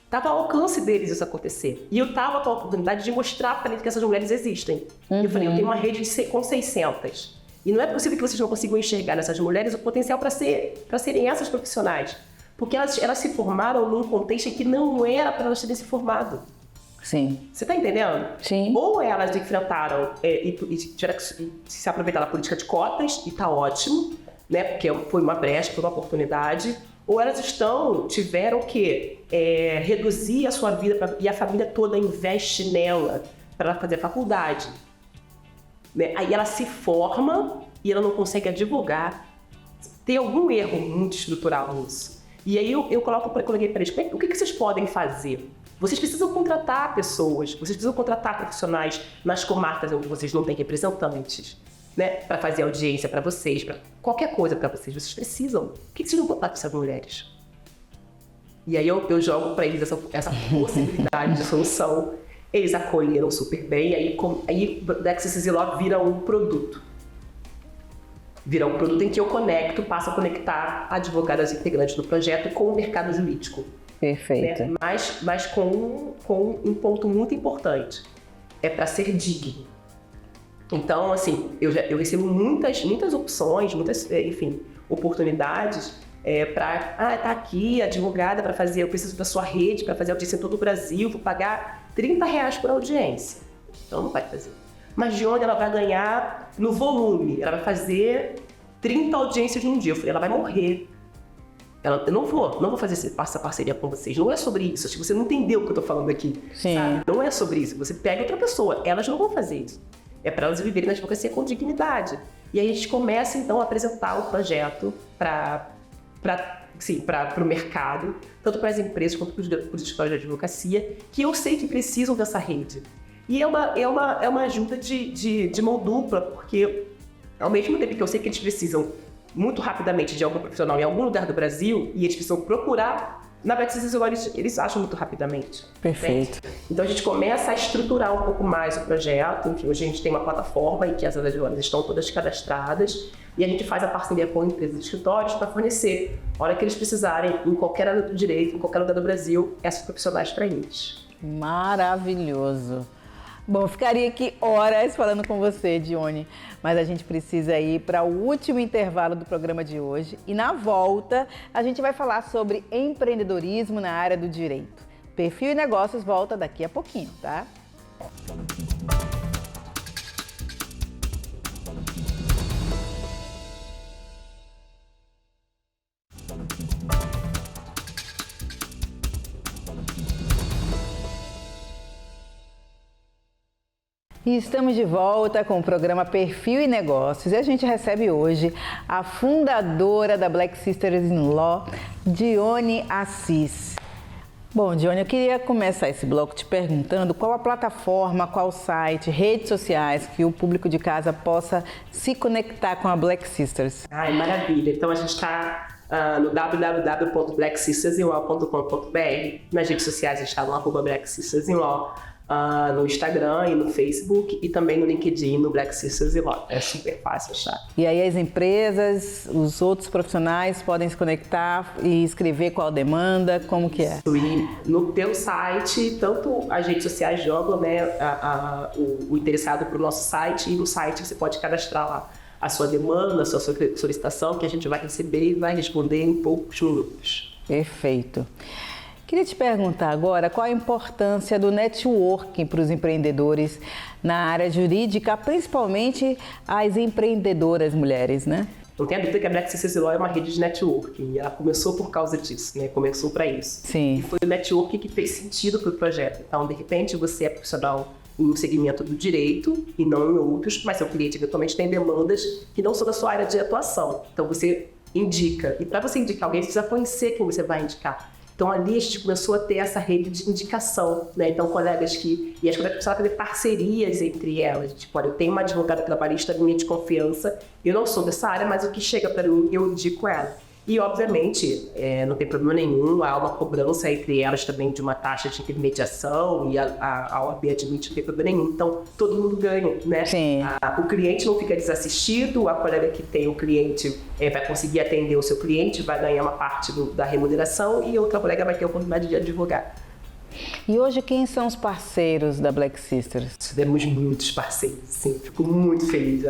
Estava ao alcance deles isso acontecer. E eu estava com a oportunidade de mostrar para eles que essas mulheres existem. Eu falei, eu tenho uma rede com 600. E não é possível que vocês não consigam enxergar nessas mulheres o potencial para serem essas profissionais. Porque elas se formaram num contexto em que não era para elas terem se formado. Sim. Você tá entendendo? Sim. Ou elas enfrentaram e tiveram que se aproveitar da política de cotas, e tá ótimo, né? Porque foi uma brecha, foi uma oportunidade. Ou elas tiveram que reduzir a sua vida e a família toda investe nela para ela fazer a faculdade. Né? Aí ela se forma e ela não consegue advogar. Tem algum erro muito estrutural nisso. E aí eu coloquei para eles, o que vocês podem fazer? Vocês precisam contratar pessoas, vocês precisam contratar profissionais nas comarcas onde vocês não têm representantes, né? Para fazer audiência para vocês, para qualquer coisa para vocês precisam. Por que vocês não contratam essas mulheres? E aí eu jogo para eles essa possibilidade de solução. Eles acolheram super bem, e aí o Black Sisters in Law vira um produto. Vira um produto em que eu passo a conectar advogadas integrantes do projeto com o mercado jurídico. Perfeito. Né? Mas com um ponto muito importante, é para ser digno. Então, assim, eu recebo muitas opções, enfim, oportunidades para tá aqui, advogada, para fazer, eu preciso da sua rede, para fazer audiência em todo o Brasil, vou pagar R$30 por audiência. Então não vai fazer. Mas de onde ela vai ganhar no volume? Ela vai fazer 30 audiências num dia. Eu falei, ela vai morrer. Eu não vou fazer essa parceria com vocês. Não é sobre isso. Acho que você não entendeu o que eu tô falando aqui. Sim. Sabe? Não é sobre isso. Você pega outra pessoa. Elas não vão fazer isso. É para elas viverem na advocacia com dignidade. E aí a gente começa, então, a apresentar o projeto para o mercado, tanto para as empresas quanto para os escritórios de advocacia, que eu sei que precisam dessa rede. E é uma ajuda de mão dupla, porque ao mesmo tempo que eu sei que eles precisam muito rapidamente de algum profissional em algum lugar do Brasil, e eles precisam procurar, na Black Sisters eles acham muito rapidamente. Perfeito. Né? Então a gente começa a estruturar um pouco mais o projeto. Enfim, hoje a gente tem uma plataforma em que as advogadas estão todas cadastradas, e a gente faz a parceria com empresas e escritórios para fornecer, a hora que eles precisarem, em qualquer área do direito, em qualquer lugar do Brasil, essas profissionais para eles. Maravilhoso. Bom, ficaria aqui horas falando com você, Dione, mas a gente precisa ir para o último intervalo do programa de hoje e na volta a gente vai falar sobre empreendedorismo na área do direito. Perfil e Negócios volta daqui a pouquinho, tá? E estamos de volta com o programa Perfil e Negócios e a gente recebe hoje a fundadora da Black Sisters in Law, Dione Assis. Bom, Dione, eu queria começar esse bloco te perguntando qual a plataforma, qual site, redes sociais que o público de casa possa se conectar com a Black Sisters. Ai, maravilha! Então a gente está no www.blacksistersinlaw.com.br. Nas redes sociais a gente está no @blacksistersinlaw. No Instagram e no Facebook e também no LinkedIn, no Black Sisters in Law. É super fácil achar. E aí as empresas, os outros profissionais podem se conectar e escrever qual demanda, como que é? E no teu site, tanto as redes sociais jogam, né, o interessado para o nosso site, e no site você pode cadastrar lá a sua demanda, a sua solicitação, que a gente vai receber e vai responder em poucos minutos. Perfeito. Queria te perguntar agora qual a importância do networking para os empreendedores na área jurídica, principalmente as empreendedoras mulheres, né? Não tenha dúvida que a Black Sisters in Law é uma rede de networking e ela começou por causa disso, né? Começou para isso. Sim. E foi o networking que fez sentido para o projeto. Então, de repente, você é profissional em um segmento do direito e não em outros, mas seu cliente eventualmente tem demandas que não são da sua área de atuação. Então, você indica. E para você indicar alguém, você precisa conhecer quem você vai indicar. Então, ali a gente começou a ter essa rede de indicação, né? Então, colegas e as colegas começaram a fazer parcerias entre elas. Tipo, olha, eu tenho uma advogada trabalhista minha de confiança, eu não sou dessa área, mas o que chega para mim, eu indico ela. E, obviamente, não tem problema nenhum, há uma cobrança entre elas também de uma taxa de intermediação e a OAB admite não tem problema nenhum. Então, todo mundo ganha, né? Sim. O cliente não fica desassistido, a colega que tem o cliente vai conseguir atender o seu cliente, vai ganhar uma parte da remuneração e outra colega vai ter a oportunidade de advogar. E hoje quem são os parceiros da Black Sisters? Temos muitos parceiros, sim, fico muito feliz.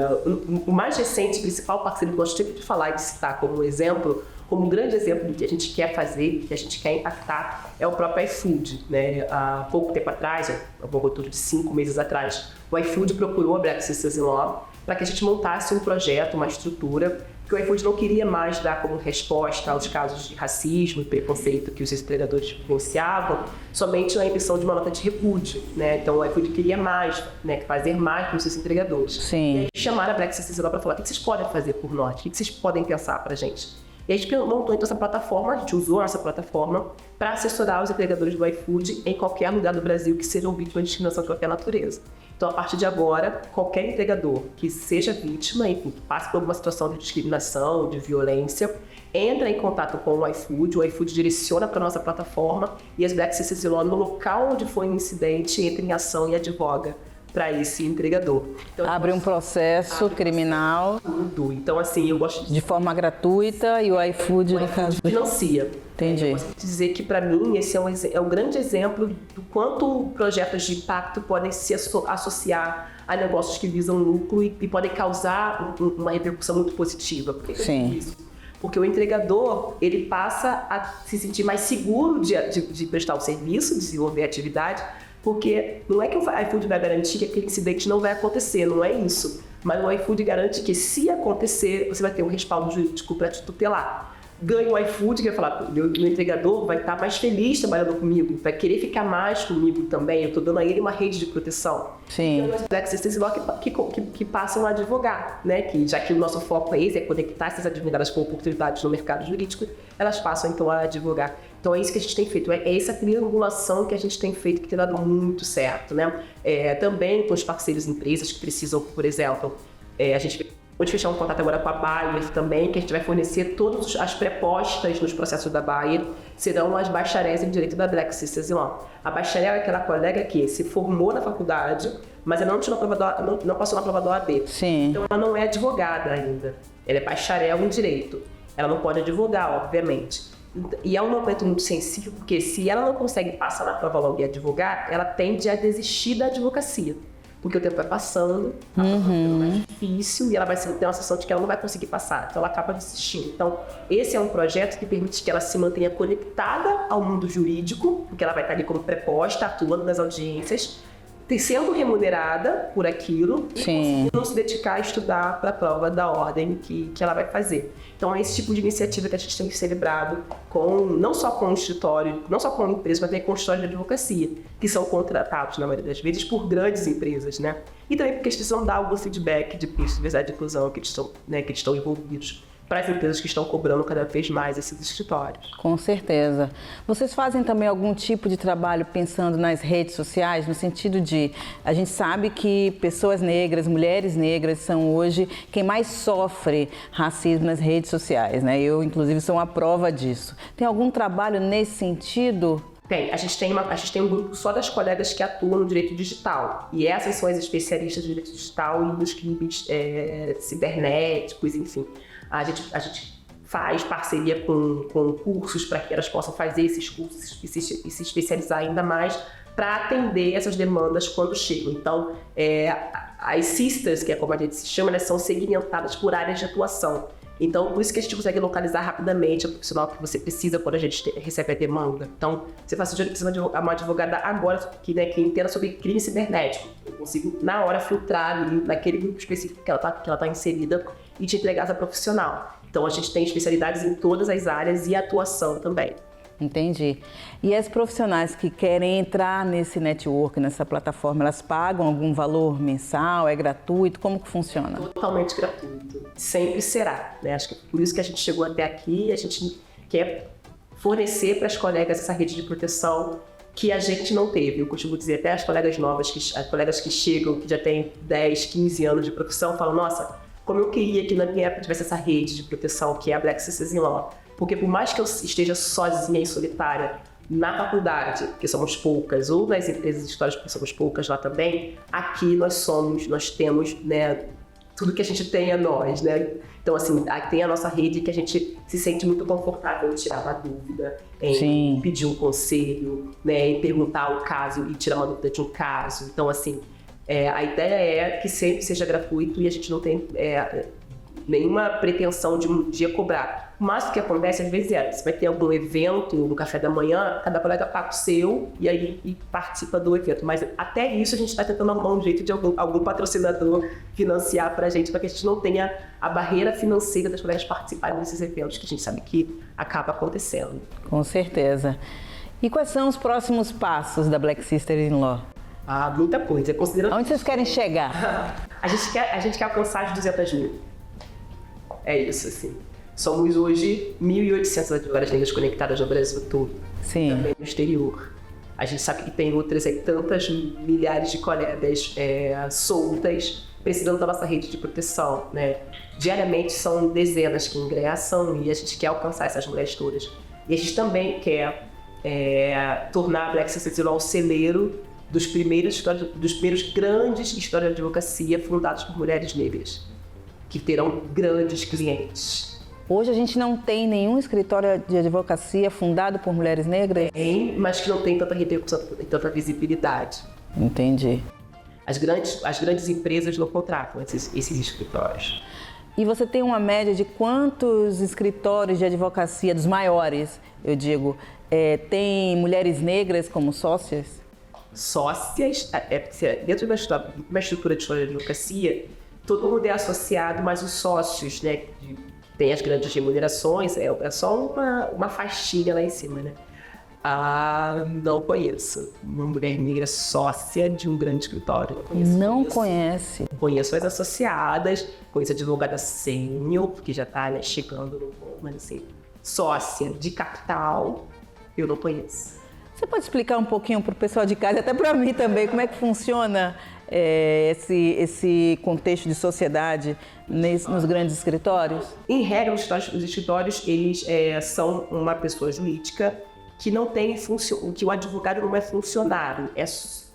O mais recente, principal parceiro que eu gosto sempre de falar e de citar como exemplo, Como um grande exemplo do que a gente quer fazer, que a gente quer impactar, é o próprio iFood, né? Há pouco tempo atrás, há pouco de 5 meses atrás, o iFood procurou a Black Sisters in Law para que a gente montasse um projeto, uma estrutura, que o iFood não queria mais dar como resposta aos casos de racismo e preconceito que os entregadores vivenciavam, somente a emissão de uma nota de repúdio, né? Então o iFood queria mais, né, fazer mais para os seus entregadores. Sim. E aí chamaram a Black Sisters in Law para falar: o que vocês podem fazer por nós? O que vocês podem pensar para a gente? E a gente montou então essa plataforma, a gente usou essa plataforma para assessorar os entregadores do iFood em qualquer lugar do Brasil que sejam vítimas de discriminação de qualquer natureza. Então, a partir de agora, qualquer entregador que seja vítima, enfim, que passe por alguma situação de discriminação, de violência, entra em contato com o iFood direciona para a nossa plataforma e as Black Sisters in Law, no local onde foi o incidente, entra em ação e advoga para esse entregador. Então, abre um processo criminal. Tudo. Então, assim, eu gosto de forma gratuita e o iFood, no caso, financia. Entendi. Eu posso dizer que, para mim, esse é um grande exemplo do quanto projetos de impacto podem se associar a negócios que visam lucro e podem causar uma repercussão muito positiva. Por que eu digo isso? Porque o entregador, ele passa a se sentir mais seguro de prestar o serviço, de desenvolver a atividade, porque não é que o iFood vai garantir que aquele incidente não vai acontecer, não é isso. Mas o iFood garante que, se acontecer, você vai ter um respaldo jurídico para te tutelar. Ganha o iFood, que vai falar: o entregador vai estar mais feliz trabalhando comigo, vai querer ficar mais comigo também, eu estou dando a ele uma rede de proteção. Sim. Então, as Black Sisters in Law que passam a advogar, né? Que, já que o nosso foco é esse, é conectar essas advogadas com oportunidades no mercado jurídico, elas passam então a advogar. Então é isso que a gente tem feito, é essa triangulação que a gente tem feito, que tem dado muito certo, né? Também com os parceiros empresas que precisam, por exemplo, a gente pode fechar um contato agora com a Bayer também, que a gente vai fornecer todas as prepostas nos processos da Bayer, serão as bacharéis em direito da Black Sisters in Law. A bacharel é aquela colega que se formou na faculdade, mas ela não passou na prova da OAB. Sim. Então ela não é advogada ainda, ela é bacharel em direito. Ela não pode advogar, obviamente. E é um momento muito sensível, porque se ela não consegue passar na prova logo e advogar, ela tende a desistir da advocacia. Porque o tempo vai passando, a prova vai ficando mais difícil e ela vai ter uma sensação de que ela não vai conseguir passar. Então ela acaba desistindo. Então esse é um projeto que permite que ela se mantenha conectada ao mundo jurídico, porque ela vai estar ali como preposta, atuando nas audiências, sendo remunerada por aquilo. Sim. E não se dedicar a estudar para a prova da ordem que ela vai fazer. Então é esse tipo de iniciativa que a gente tem celebrado não só com o escritório, não só com a empresa, mas também com o escritório de advocacia, que são contratados, na maioria das vezes, por grandes empresas, né? E também porque eles precisam dar algum feedback de diversidade e inclusão que estão envolvidos, para as empresas que estão cobrando cada vez mais esses escritórios. Com certeza. Vocês fazem também algum tipo de trabalho pensando nas redes sociais, no sentido de, a gente sabe que pessoas negras, mulheres negras são hoje quem mais sofre racismo nas redes sociais, né? Eu, inclusive, sou uma prova disso. Tem algum trabalho nesse sentido? Tem. A gente tem um grupo só das colegas que atuam no direito digital. E essas são as especialistas de direito digital e nos crimes cibernéticos, enfim. A gente faz parceria com cursos para que elas possam fazer esses cursos e se especializar ainda mais para atender essas demandas quando chegam. Então, as sisters, que é como a gente se chama, elas são segmentadas por áreas de atuação. Então, por isso que a gente consegue localizar rapidamente o profissional que você precisa quando a gente recebe a demanda. Então, você faz sentido que precisa de uma advogada agora que entenda sobre crime cibernético. Eu consigo, na hora, filtrar ali naquele grupo específico que ela tá inserida e te entregar essa profissional. Então, a gente tem especialidades em todas as áreas e atuação também. Entendi. E as profissionais que querem entrar nesse network, nessa plataforma, elas pagam algum valor mensal? É gratuito? Como que funciona? Totalmente gratuito. Sempre será, né? Acho que por isso que a gente chegou até aqui, a gente quer fornecer para as colegas essa rede de proteção que a gente não teve. Eu costumo dizer, até as colegas novas, as colegas que chegam, que já têm 10, 15 anos de profissão, falam: nossa, como eu queria que na minha época tivesse essa rede de proteção que é a Black Sisters in Law. Porque por mais que eu esteja sozinha e solitária na faculdade, que somos poucas, ou nas empresas de histórias, que somos poucas lá também, aqui nós temos, né, tudo que a gente tem é nós, né? Então, assim, tem a nossa rede que a gente se sente muito confortável em tirar uma dúvida, em pedir um conselho, né, em perguntar o caso e tirar uma dúvida de um caso. Então, assim, a ideia é que sempre seja gratuito e a gente não tem nenhuma pretensão de um dia cobrar. Mas o que acontece às vezes você vai ter algum evento no café da manhã, cada colega paga o seu e participa do evento. Mas até isso a gente está tentando arrumar um jeito de algum patrocinador financiar para a gente gente não tenha a barreira financeira das colegas participarem desses eventos que a gente sabe que acaba acontecendo. Com certeza. E quais são os próximos passos da Black Sister in Law? Muita coisa. Considerando... Onde vocês querem chegar? A gente quer alcançar as 200 mil. É isso, assim. Somos hoje 1.800 advogadas negras conectadas no Brasil todo. Sim. Também no exterior. A gente sabe que tem outras tantas milhares de colegas soltas precisando da nossa rede de proteção, né? Diariamente são dezenas que ingressam e a gente quer alcançar essas mulheres todas. E a gente também quer tornar a Black Sister in Law o celeiro dos primeiros grandes histórias de advocacia fundados por mulheres negras, que terão grandes clientes. Hoje a gente não tem nenhum escritório de advocacia fundado por mulheres negras? Tem, mas que não tem tanta repercussão e tanta visibilidade. Entendi. As grandes empresas não contratam esses escritórios. E você tem uma média de quantos escritórios de advocacia, dos maiores, eu digo, tem mulheres negras como sócias? Sócias, dentro de uma estrutura de história de advocacia, todo mundo é associado, mas os sócios, né, tem as grandes remunerações, é só uma faixinha lá em cima, né? Não conheço uma mulher negra sócia de um grande escritório. Não conhece? Conheço as associadas, conheço a advogada sênior, porque já está chegando no ponto, mas assim, sócia de capital, eu não conheço. Você pode explicar um pouquinho para o pessoal de casa, até para mim também, como é que funciona esse contexto de sociedade nos grandes escritórios? Em regra, os escritórios eles são uma pessoa jurídica que não tem que o advogado não é funcionário, é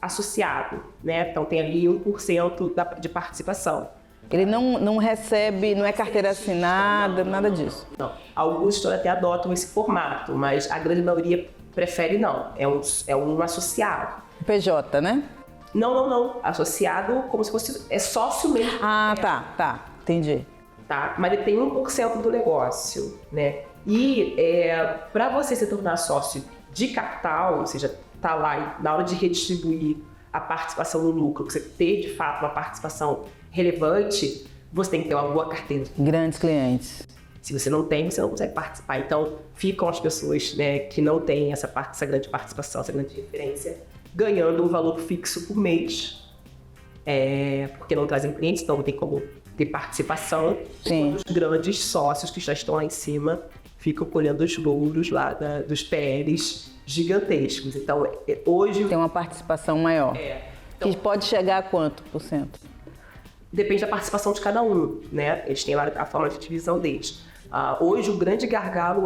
associado, né? Então tem ali 1% de participação. Ele não recebe, não é carteira assinada, nada disso? Não. Alguns escritórios até adotam esse formato, mas a grande maioria prefere não. É um associado. PJ, né? Não. Associado como se fosse... É sócio mesmo. Tá. Entendi. Tá? Mas ele tem 1% do negócio, né? E para você se tornar sócio de capital, ou seja, tá lá e na hora de redistribuir a participação no lucro, você ter de fato uma participação relevante, você tem que ter uma boa carteira. Grandes clientes. Se você não tem, você não consegue participar. Então, ficam as pessoas, né, que não têm essa grande participação, essa grande referência, ganhando um valor fixo por mês, porque não trazem clientes, então não tem como ter participação. Sim. Os grandes sócios que já estão lá em cima ficam colhendo os louros lá dos PLs gigantescos. Então, hoje... Tem uma participação maior. Então, que pode chegar a quanto por cento? Depende da participação de cada um, né? Eles têm lá a forma de divisão deles. Hoje, o grande gargalo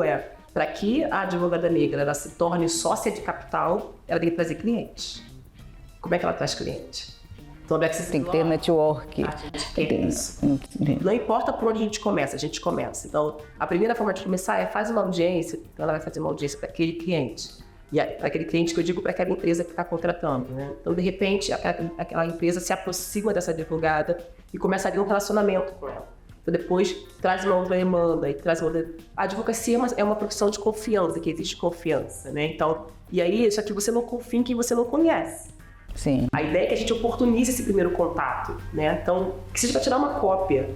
para que a advogada negra ela se torne sócia de capital, ela tem que trazer clientes. Como é que ela traz cliente? Então, tem que ter network. A gente quer isso. Não importa por onde a gente começa. Então, a primeira forma de começar é fazer uma audiência, então ela vai fazer uma audiência para aquele cliente. E para aquele cliente que eu digo para aquela empresa que está contratando, né? Então, de repente, aquela empresa se aproxima dessa advogada e começa a ter um relacionamento com ela. Então, depois, traz uma outra demanda e traz outra... A advocacia é uma profissão de confiança, que existe confiança, né? Então, e aí, só que você não confia em quem você não conhece. Sim. A ideia é que a gente oportunize esse primeiro contato, né? Então, que seja para tirar uma cópia.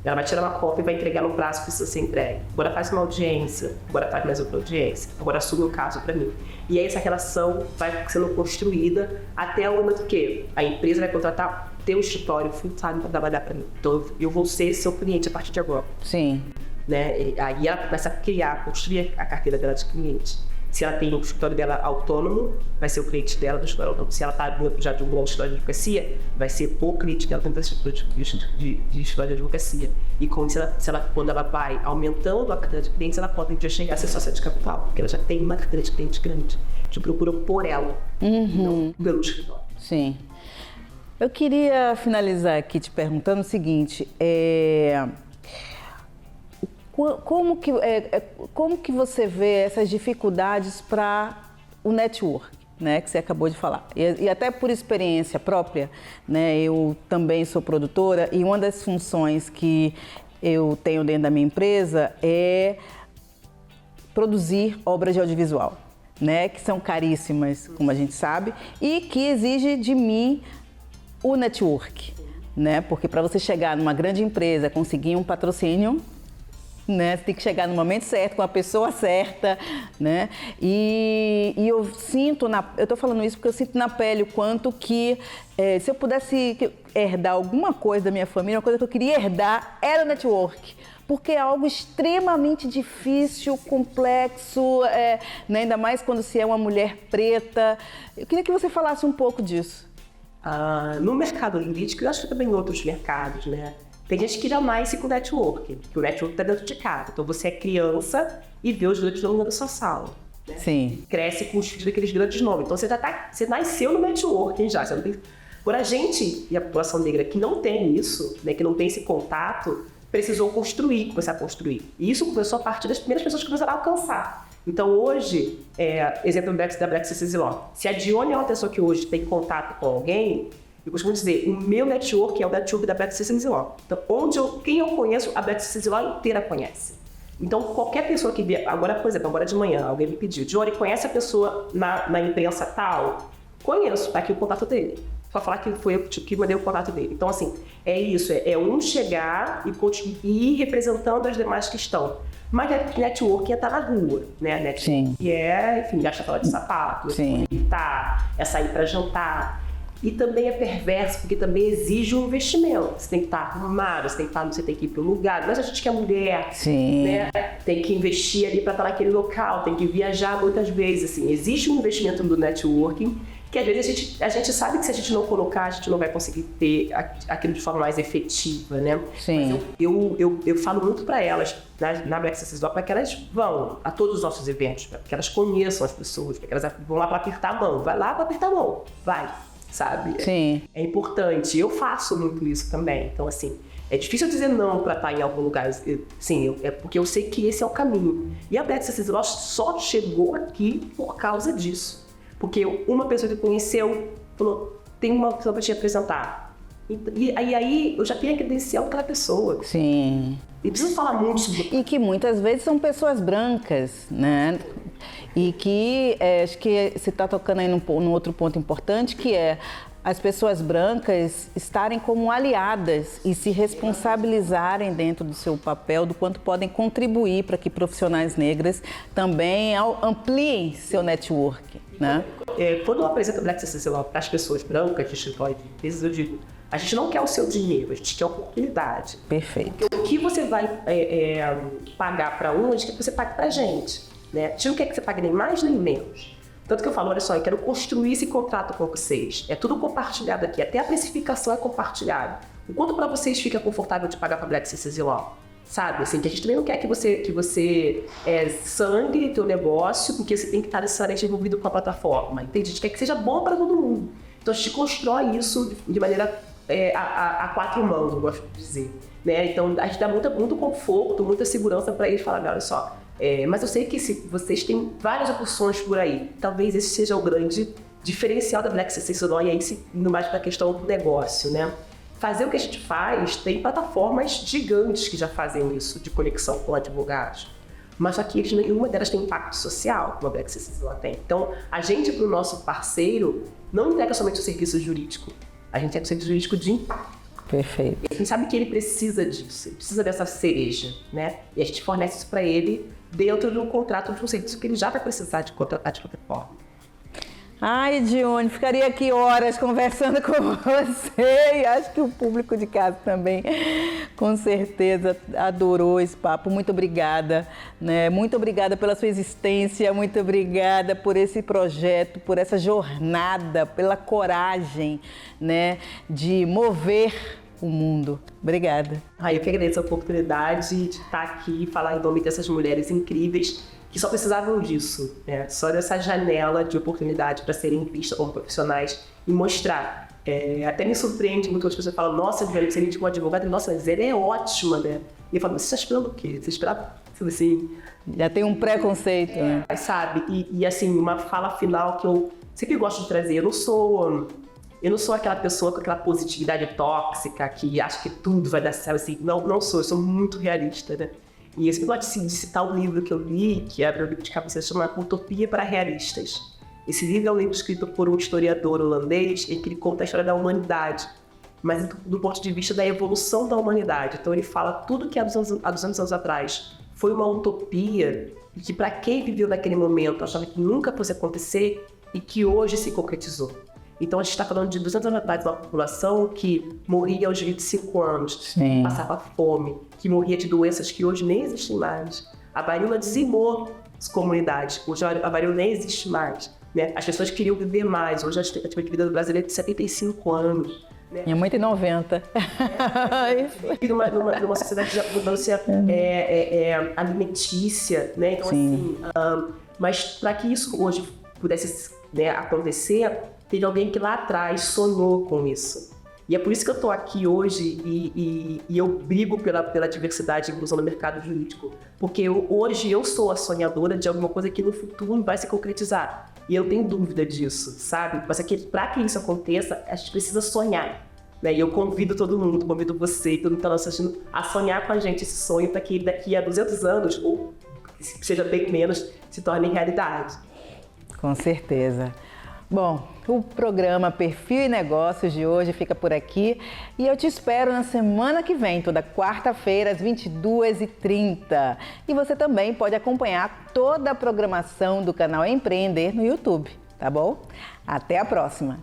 Ela vai tirar uma cópia e vai entregar no prazo que precisa ser entregue. Agora faz uma audiência, agora faz mais outra audiência, agora assume o caso para mim. E aí essa relação vai sendo construída até o momento que a empresa vai contratar teu escritório full-time para trabalhar para mim. Então eu vou ser seu cliente a partir de agora. Sim. Né? Aí ela começa a construir a carteira dela de cliente. Se ela tem o escritório dela autônomo, vai ser o cliente dela do escritório autônomo. Se ela está já de um bom escritório de advocacia, vai ser o cliente dela dentro do escritório de advocacia. E quando ela vai aumentando a carteira de clientes, ela pode já chegar a ser sócia de capital, porque ela já tem uma carteira de cliente grande. A gente procura por ela, não pelo escritório. Sim. Eu queria finalizar aqui te perguntando o seguinte, como que você vê essas dificuldades para o network, né, que você acabou de falar? E até por experiência própria, né, eu também sou produtora e uma das funções que eu tenho dentro da minha empresa é produzir obras de audiovisual, né? Que são caríssimas, como a gente sabe, e que exige de mim o network, né? Porque para você chegar numa grande empresa, conseguir um patrocínio, né? Você tem que chegar no momento certo, com a pessoa certa, né? E eu sinto, eu tô falando isso porque eu sinto na pele o quanto que se eu pudesse herdar alguma coisa da minha família, uma coisa que eu queria herdar era o network. Porque é algo extremamente difícil, complexo, né? Ainda mais quando se é uma mulher preta. Eu queria que você falasse um pouco disso. No mercado jurídico, eu acho que também em outros mercados, né? Tem gente que já nasce com network, que o network está dentro de casa. Então você é criança e vê os grandes nomes da sua sala. Né? Sim. E cresce com os filhos daqueles grandes nomes. Então você nasceu no networking já. Você não tem... Por a gente e a população negra que não tem isso, né, que não tem esse contato, precisou começar a construir. E isso começou a partir das primeiras pessoas que começaram a alcançar. Então hoje, exemplo da Black Citizens Law, se a Dione é uma pessoa que hoje tem contato com alguém, eu costumo dizer, o meu network é o network da Black Citizens Law. Então, quem eu conheço, a Black Citizens Law inteira conhece. Então, qualquer pessoa que vier, agora, por exemplo, agora de manhã, alguém me pediu, Dione, conhece a pessoa na imprensa tal? Conheço, tá aqui o contato dele. Só falar que foi eu que mandei o contato dele. Então, assim, é isso, é um chegar e ir representando as demais que estão. Mas networking é estar na rua, né? Networking enfim, gastar tela de sapato, é sair para jantar. E também é perverso, porque também exige um investimento. Você tem que estar arrumado, você tem que ir para o lugar. Mas a gente que é mulher, né? Tem que investir ali para estar naquele local, tem que viajar muitas vezes. Assim. Existe um investimento no networking, que às vezes a gente sabe que se a gente não colocar, a gente não vai conseguir ter aquilo de forma mais efetiva, né? Sim. Mas eu falo muito para elas, na Black Citizens Law, para que elas vão a todos os nossos eventos, para que elas conheçam as pessoas, para que elas vão lá para apertar a mão. Vai lá para apertar a mão, vai. Sabe? Sim. É importante. Eu faço muito isso também. Então, assim, é difícil dizer não para estar em algum lugar. Sim, é porque eu sei que esse é o caminho. E a Black Citizens Law só chegou aqui por causa disso. Porque uma pessoa que conheceu falou, tem uma pessoa para te apresentar. E aí eu já tenho a credencial daquela pessoa. Sim. E preciso falar muito sobre... E que muitas vezes são pessoas brancas, né? E que acho que você está tocando aí num outro ponto importante, que é as pessoas brancas estarem como aliadas e se responsabilizarem dentro do seu papel, do quanto podem contribuir para que profissionais negras também ampliem seu network, né? Quando eu apresento o Black Citizens Law para as pessoas brancas de escritório de empresas, eu digo, a gente não quer o seu dinheiro, a gente quer oportunidade. Perfeito. Porque o que você vai pagar para um, a gente quer que você pague para a gente. Né? A gente não quer que você pague nem mais nem menos. Tanto que eu falo, olha só, eu quero construir esse contrato com vocês. É tudo compartilhado aqui, até a precificação é compartilhada. O quanto para vocês fica confortável de pagar para Black Citizens Law? Sabe, assim, que a gente também não quer que você sangre teu negócio, porque você tem que estar necessariamente envolvido com a plataforma. Entende? A gente quer que seja bom para todo mundo. Então a gente constrói isso de maneira a quatro mãos, eu gosto de dizer. Né? Então a gente dá muito conforto, muita segurança para eles falarem, olha só, mas eu sei que vocês têm várias opções por aí. Talvez esse seja o grande diferencial da Black Citizens Law, e aí indo mais para a questão do negócio, né? Fazer o que a gente faz, tem plataformas gigantes que já fazem isso, de conexão com advogados. Mas aqui nenhuma delas tem impacto social, como a Black Citizens Law tem. Então, a gente, para o nosso parceiro, não entrega somente o serviço jurídico, a gente entrega o serviço jurídico de impacto. Perfeito. A gente sabe que ele precisa disso, ele precisa dessa cereja, né? E a gente fornece isso para ele dentro de um contrato de um serviço que ele já vai precisar de contratar de qualquer forma. Ai, Dione, ficaria aqui horas conversando com você e acho que o público de casa também, com certeza, adorou esse papo. Muito obrigada, né? Muito obrigada pela sua existência, muito obrigada por esse projeto, por essa jornada, pela coragem, né, de mover o mundo. Obrigada. Eu que agradeço a oportunidade de estar aqui e falar em nome dessas mulheres incríveis que só precisavam disso, né? Só dessa janela de oportunidade para serem vistas como profissionais e mostrar. Até me surpreende muito as pessoas falam, nossa, Juliana, você indicou um advogado, nossa, mas ele é ótima, né? E eu falo, você está esperando o quê? Você esperava, assim... Já tem um preconceito, né? Sabe? E assim, uma fala final que eu sempre gosto de trazer, eu não sou aquela pessoa com aquela positividade tóxica que acha que tudo vai dar certo, assim, não sou, eu sou muito realista, né? E esse pode citar um livro que eu li, que é o livro de cabeceira, chama Utopia para Realistas. Esse livro é um livro escrito por um historiador holandês em que ele conta a história da humanidade, mas do ponto de vista da evolução da humanidade. Então ele fala tudo que há 200 anos atrás foi uma utopia, e que para quem viveu naquele momento achava que nunca fosse acontecer e que hoje se concretizou. Então a gente está falando de 200 anos atrás de uma população que morria aos 25 anos, Sim. passava fome, que morria de doenças que hoje nem existem mais. A varíola dizimou as comunidades, hoje a varíola nem existe mais. Né? As pessoas queriam viver mais, hoje a expectativa de vida do brasileiro é de 75 anos. Né? Minha mãe tem 90. Numa sociedade de abundância alimentícia, né? Então, Sim. assim, mas para que isso hoje pudesse, né, acontecer, teve alguém que lá atrás sonhou com isso. E é por isso que eu estou aqui hoje e eu brigo pela diversidade e inclusão no mercado jurídico. Porque hoje eu sou a sonhadora de alguma coisa que no futuro vai se concretizar. E eu tenho dúvida disso, sabe? Mas é que para que isso aconteça, a gente precisa sonhar. Né? E eu convido todo mundo, convido você, todo mundo que está assistindo, a sonhar com a gente esse sonho para que daqui a 200 anos, ou seja bem menos, se torne realidade. Com certeza. Bom, o programa Perfil e Negócios de hoje fica por aqui e eu te espero na semana que vem, toda quarta-feira, às 22h30. E você também pode acompanhar toda a programação do canal Empreender no YouTube, tá bom? Até a próxima!